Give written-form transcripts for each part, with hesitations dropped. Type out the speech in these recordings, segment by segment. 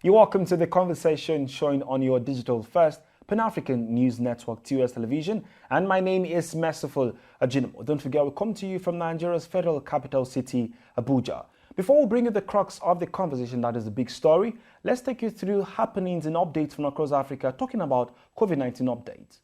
You're welcome to the conversation showing on your digital first Pan-African News Network, TOS Television, and my name is Merciful Ajinamo. Don't forget, we come to you from Nigeria's federal capital city, Abuja. Before we bring you the crux of the conversation, that is the big story, let's take you through happenings and updates from across Africa, talking about COVID-19 updates.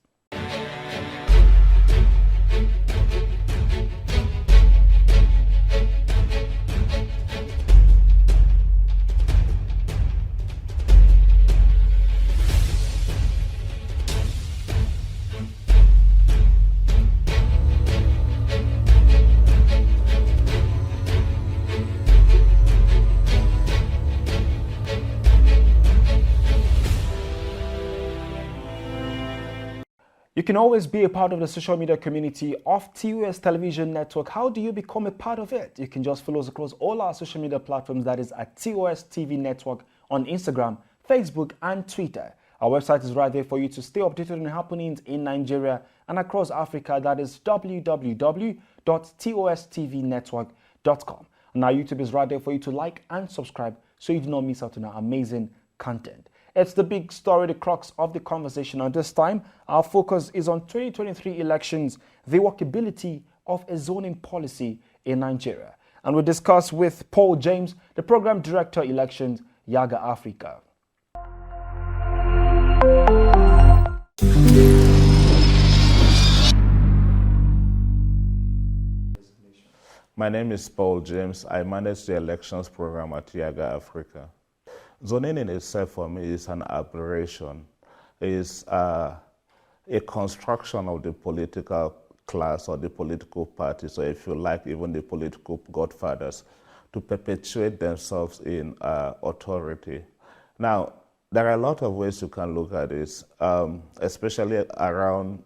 You can always be a part of the social media community of TOS Television Network. How do you become a part of it? You can just follow us across all our social media platforms, that is at TOS TV Network on Instagram, Facebook, and Twitter. Our website is right there for you to stay updated on happenings in Nigeria and across Africa. That is www.tostvnetwork.com. And our YouTube is right there for you to like and subscribe so you do not miss out on our amazing content. It's the big story, the crux of the conversation. And this time, our focus is on 2023 elections, the workability of a zoning policy in Nigeria. And we'll discuss with Paul James, the Program Director, Elections, Yaga Africa. My name is Paul James. I manage the elections program at Yaga Africa. Zoning in itself for me is an aberration, is a construction of the political class or the political party, so if you like, even the political godfathers, to perpetuate themselves in authority. Now, there are a lot of ways you can look at this, especially around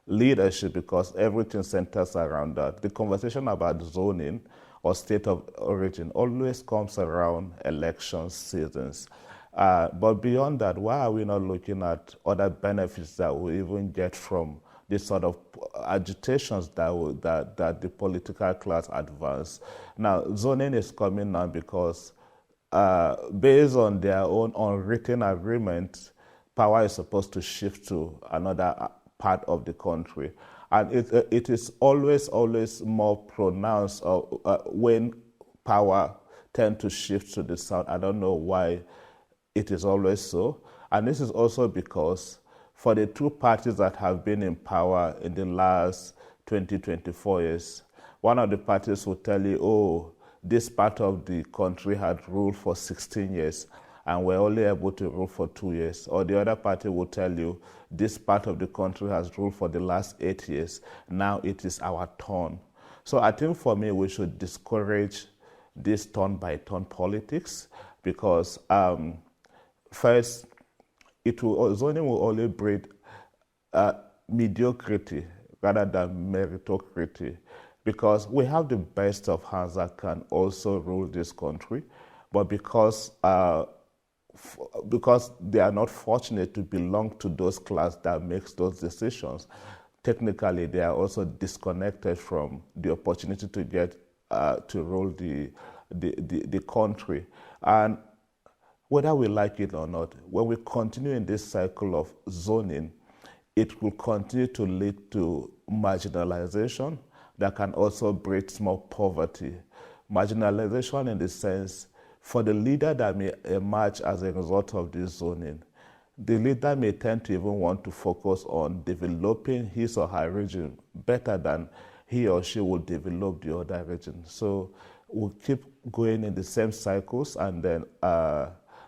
leadership, because everything centers around that. The conversation about zoning or state of origin always comes around election seasons. But beyond that, why are we not looking at other benefits that we even get from this sort of agitations that the political class advance? Now, zoning is coming now because based on their own unwritten agreement, power is supposed to shift to another part of the country. And it is always more pronounced when power tend to shift to the south. I don't know why it is always so. And this is also because for the two parties that have been in power in the last 24 years, one of the parties will tell you, oh, this part of the country had ruled for 16 years and we're only able to rule for 2 years. Or the other party will tell you, this part of the country has ruled for the last 8 years. Now it is our turn. So I think for me, we should discourage this turn-by-turn politics because first, zoning will only breed mediocrity rather than meritocracy, because we have the best of hands that can also rule this country, but because they are not fortunate to belong to those class that makes those decisions, technically they are also disconnected from the opportunity to get to rule the country. And whether we like it or not, when we continue in this cycle of zoning, it will continue to lead to marginalization that can also breed more poverty. Marginalization in the sense, for the leader that may emerge as a result of this zoning, the leader may tend to even want to focus on developing his or her region better than he or she will develop the other region. So we'll keep going in the same cycles, and then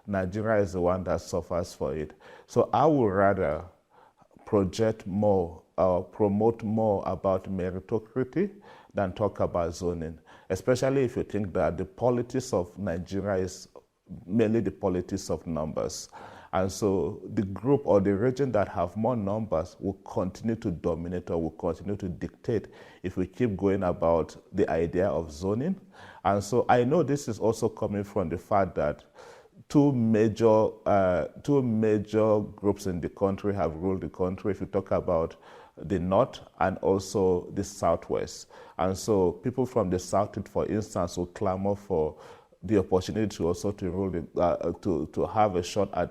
Nigeria is the one that suffers for it. So I would rather project more or promote more about meritocracy than talk about zoning, especially if you think that the politics of Nigeria is mainly the politics of numbers. And so the group or the region that have more numbers will continue to dominate or will continue to dictate if we keep going about the idea of zoning. And so I know this is also coming from the fact that two major groups in the country have ruled the country. If you talk about the north and also the southwest. And so people from the south, for instance, will clamor for the opportunity to also to rule to have a shot at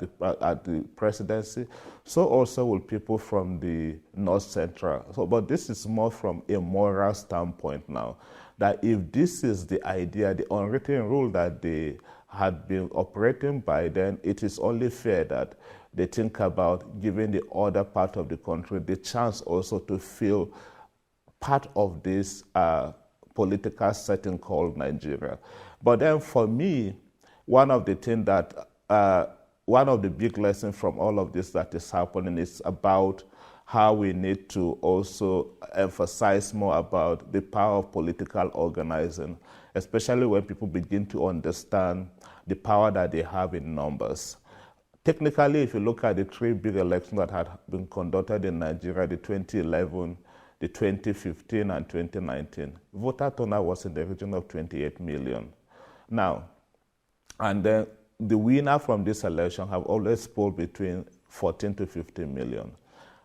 the presidency. So also will people from the North Central. So, but this is more from a moral standpoint now. That if this is the idea, the unwritten rule that they had been operating by, then it is only fair that they think about giving the other part of the country the chance also to feel part of this political setting called Nigeria. But then for me, one of the things that, one of the big lessons from all of this that is happening is about how we need to also emphasize more about the power of political organizing, especially when people begin to understand the power that they have in numbers. Technically, if you look at the three big elections that had been conducted in Nigeria, the 2011, the 2015, and 2019, voter turnout was in the region of 28 million. Now, and then the winner from this election have always polled between 14 to 15 million.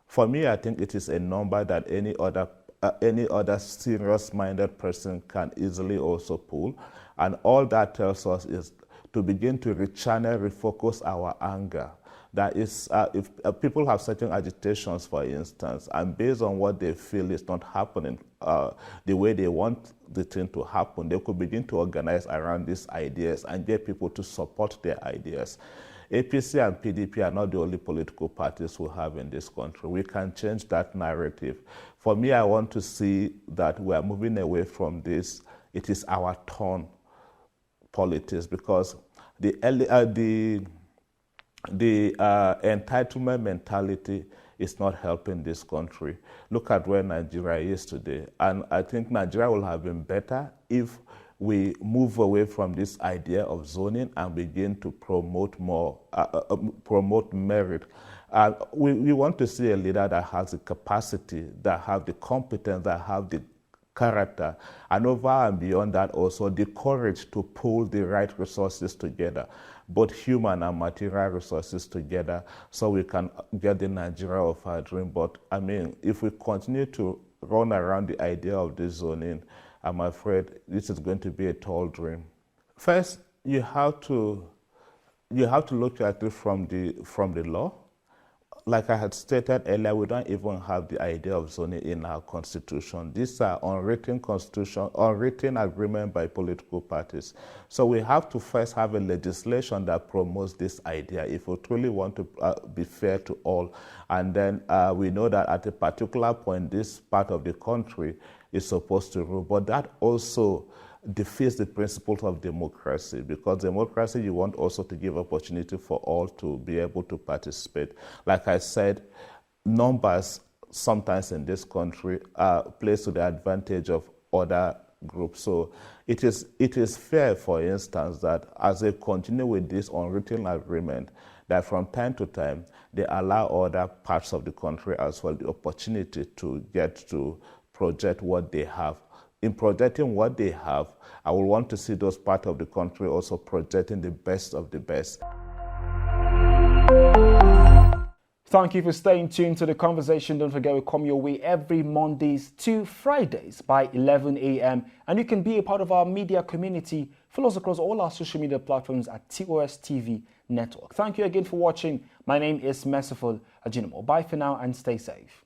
For me, I think it is a number that any other serious-minded person can easily also pull. And all that tells us is to begin to rechannel, refocus our anger. That is, if people have certain agitations, for instance, and based on what they feel is not happening the way they want the thing to happen, they could begin to organize around these ideas and get people to support their ideas. APC and PDP are not the only political parties we have in this country. We can change that narrative. For me, I want to see that we are moving away from this. It is our turn politics, because the entitlement mentality is not helping this country. Look at where Nigeria is today. And I think Nigeria will have been better if we move away from this idea of zoning and begin to promote more, promote merit. We want to see a leader that has the capacity, that have the competence, that have the character, and over and beyond that also the courage to pull the right resources together, both human and material resources together, so we can get the Nigeria of our dream. But I mean, if we continue to run around the idea of this zoning, I'm afraid this is going to be a tall dream. First, you have to look at it from the law. Like I had stated earlier, we don't even have the idea of zoning in our constitution. These are unwritten agreement by political parties. So we have to first have a legislation that promotes this idea if we truly want to be fair to all. And then we know that at a particular point, this part of the country is supposed to rule. But that also defeats the principles of democracy, because democracy, you want also to give opportunity for all to be able to participate. Like I said, numbers sometimes in this country plays to the advantage of other groups. So it is fair, for instance, that as they continue with this unwritten agreement, that from time to time, they allow other parts of the country as well the opportunity to get to project what they have. In projecting what they have, I will want to see those parts of the country also projecting the best of the best. Thank you for staying tuned to the conversation. Don't forget, we come your way every Mondays to Fridays by 11 a.m. And you can be a part of our media community. Follow us across all our social media platforms at TOS TV Network. Thank you again for watching. My name is Merciful Ajinamo. Bye for now and stay safe.